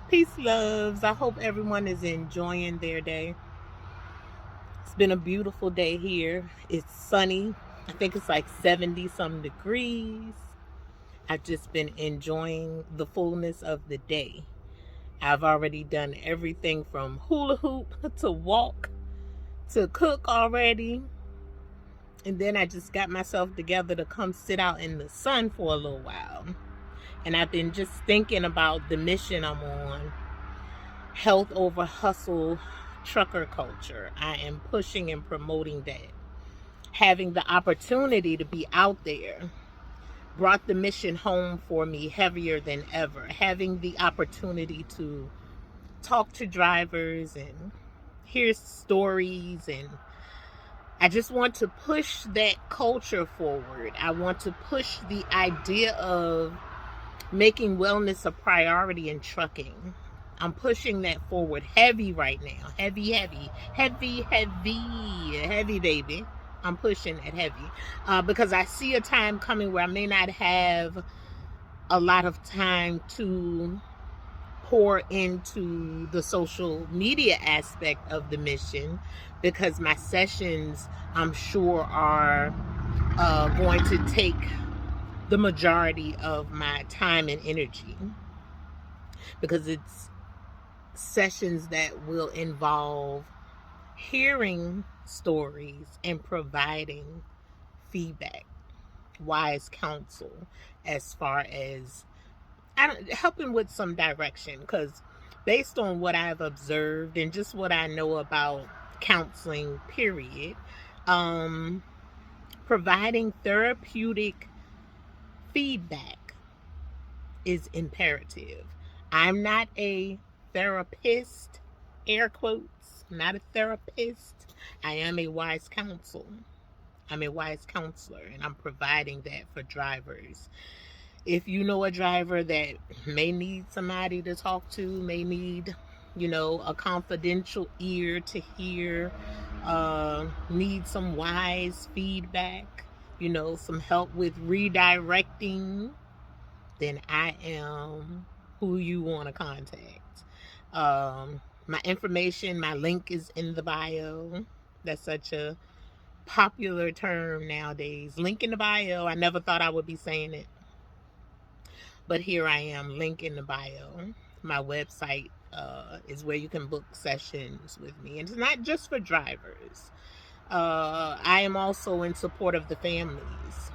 Peace, loves. I hope everyone is enjoying their day. It's been a beautiful day here. It's sunny. I think it's like 70 some degrees. I've just been enjoying the fullness of the day. I've already done everything from hula hoop to walk to cook already. And then I just got myself together to come sit out in the sun for a little while. And I've been just thinking about the mission I'm on. Health over hustle trucker culture. I am pushing and promoting that. Having the opportunity to be out there brought the mission home for me heavier than ever. Having the opportunity to talk to drivers and hear stories, and I just want to push that culture forward. I want to push the idea of making wellness a priority in trucking. I'm pushing that forward heavy right now. Heavy, baby. I'm pushing it heavy because I see a time coming where I may not have a lot of time to pour into the social media aspect of the mission, because my sessions, I'm sure, are going to take the majority of my time and energy, because it's sessions that will involve hearing stories and providing feedback, wise counsel, as far as helping with some direction. Because based on what I've observed and just what I know about counseling, period, providing therapeutic feedback is imperative. I'm not a therapist, air quotes, not a therapist. I am a wise counsel. I'm a wise counselor, and I'm providing that for drivers. If you know a driver that may need somebody to talk to, may need, a confidential ear to hear, need some wise feedback, some help with redirecting, then I am who you want to contact. My information, my link is in the bio. That's such a popular term nowadays. Link in the bio. I never thought I would be saying it, but here I am, link in the bio. My website is where you can book sessions with me. And it's not just for drivers. I am also in support of the families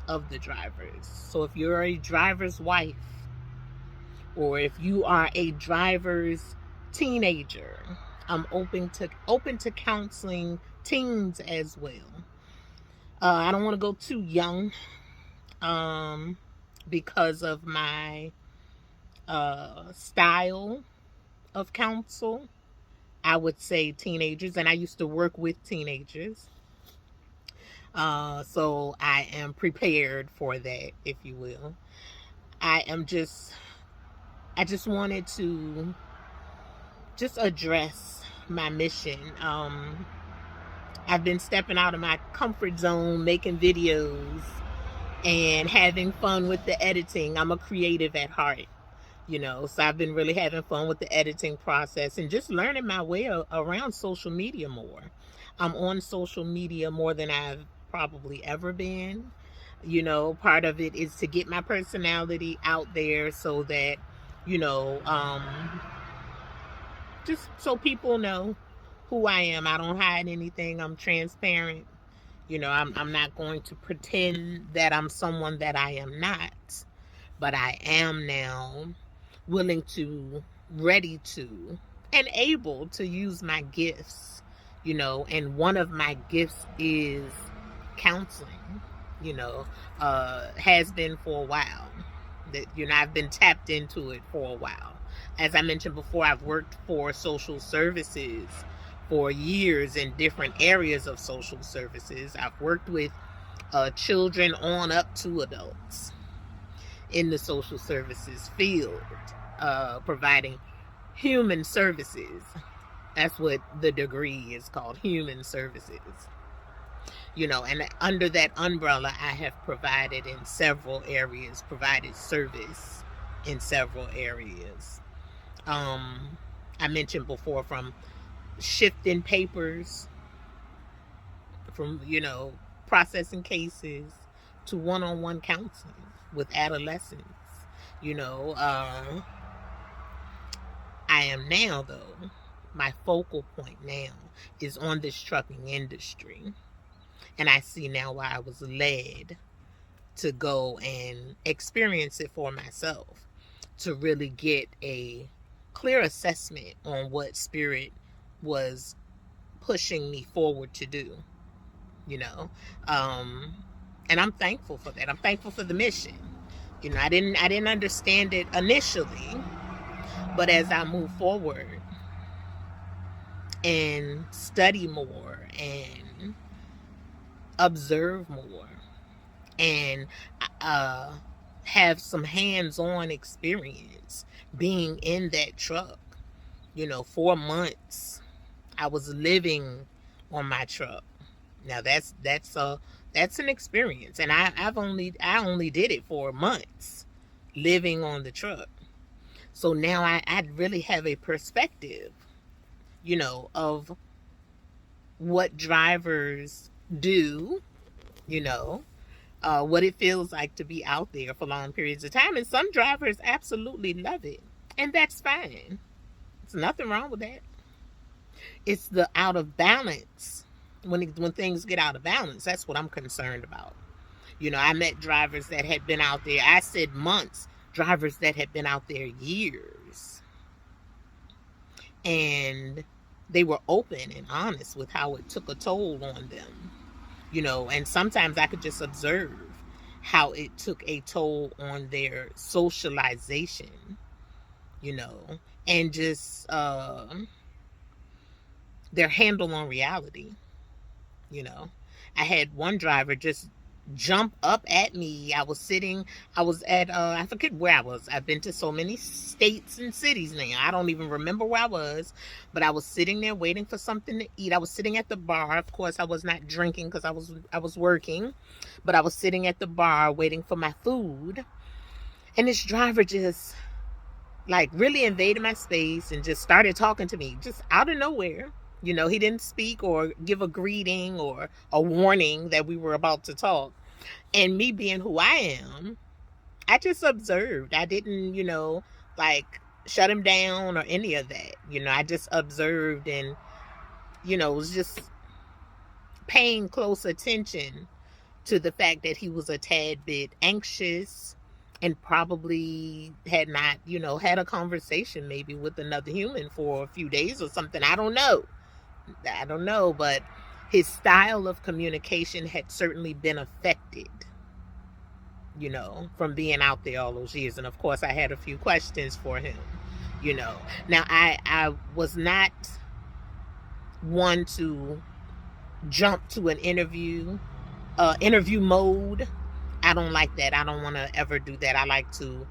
of the drivers. So if you're a driver's wife, or if you are a driver's teenager, I'm open to counseling teens as well. I don't want to go too young because of my style of counsel. I would say teenagers, and I used to work with teenagers. So I am prepared for that, if you will. I just wanted to just address my mission. I've been stepping out of my comfort zone, making videos and having fun with the editing. I'm a creative at heart, so I've been really having fun with the editing process and just learning my way around social media more. I'm on social media more than I've probably ever been. Part of it is to get my personality out there so that, just so people know who I am. I don't hide anything. I'm transparent. I'm not going to pretend that I'm someone that I am not, but I am now willing to, ready to, and able to use my gifts, and one of my gifts is counseling, has been for a while. That, I've been tapped into it for a while. As I mentioned before, I've worked for social services for years in different areas of social services. I've worked with children on up to adults in the social services field, providing human services. That's what the degree is called, human services. And under that umbrella, I have provided in several areas, provided service in several areas. I mentioned before, from shifting papers, from, processing cases, to one-on-one counseling with adolescents. You know, I am now, though, my focal point now is on this trucking industry. And I see now why I was led to go and experience it for myself, to really get a clear assessment on what spirit was pushing me forward to do, you know. And I'm thankful for that. I'm thankful for the mission. I didn't understand it initially, but as I move forward and study more and observe more and uh, have some hands-on experience being in that truck, 4 months I was living on my truck. Now that's an experience, and I only did it for months, living on the truck. So now I really have a perspective, of what drivers do, what it feels like to be out there for long periods of time. And some drivers absolutely love it, and that's fine. There's nothing wrong with that. It's the out of balance. When things get out of balance, that's what I'm concerned about. I met drivers that had been out there, I said months, drivers that had been out there years. And they were open and honest with how it took a toll on them. And sometimes I could just observe how it took a toll on their socialization, and just their handle on reality. I had one driver just jump up at me. I was at I forget where I was. I've been to so many states and cities now, I don't even remember where I was. But I was sitting there waiting for something to eat. I was sitting at the bar. Of course I was not drinking because I was working, but I was sitting at the bar waiting for my food. And this driver just like really invaded my space and just started talking to me just out of nowhere. He didn't speak or give a greeting or a warning that we were about to talk. And me being who I am, I just observed. I didn't, like shut him down or any of that. I just observed and, was just paying close attention to the fact that he was a tad bit anxious and probably had not, had a conversation maybe with another human for a few days or something. I don't know, but his style of communication had certainly been affected, from being out there all those years. And of course, I had a few questions for him, Now, I was not one to jump to an interview mode. I don't like that. I don't want to ever do that. I like to,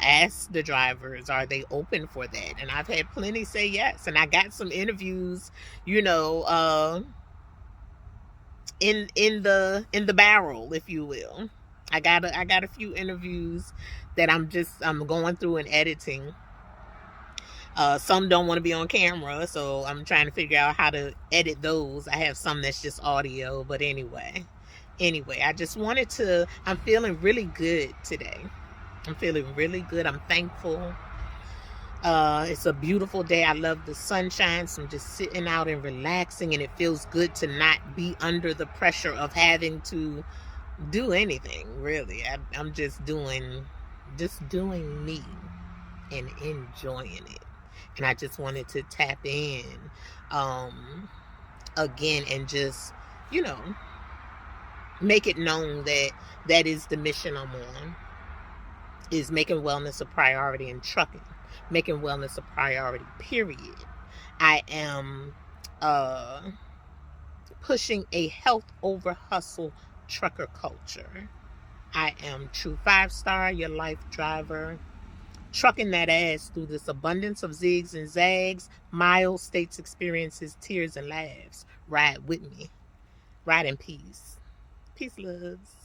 ask the drivers, are they open for that? And I've had plenty say yes. And I got some interviews, in the barrel, if you will. I got a few interviews that I'm going through and editing. Some don't want to be on camera, so I'm trying to figure out how to edit those. I have some that's just audio, but anyway, I just I'm feeling really good today. I'm feeling really good. I'm thankful. It's a beautiful day. I love the sunshine, so I'm just sitting out and relaxing, and it feels good to not be under the pressure of having to do anything, really. I'm just doing me and enjoying it. And I just wanted to tap in again and just, make it known that that is the mission I'm on, is making wellness a priority in trucking, making wellness a priority, period. I am pushing a health over hustle trucker culture. I am Truu5Star, your life driver, trucking that ass through this abundance of zigs and zags, miles, states, experiences, tears, and laughs. Ride with me. Ride in peace. Peace, loves.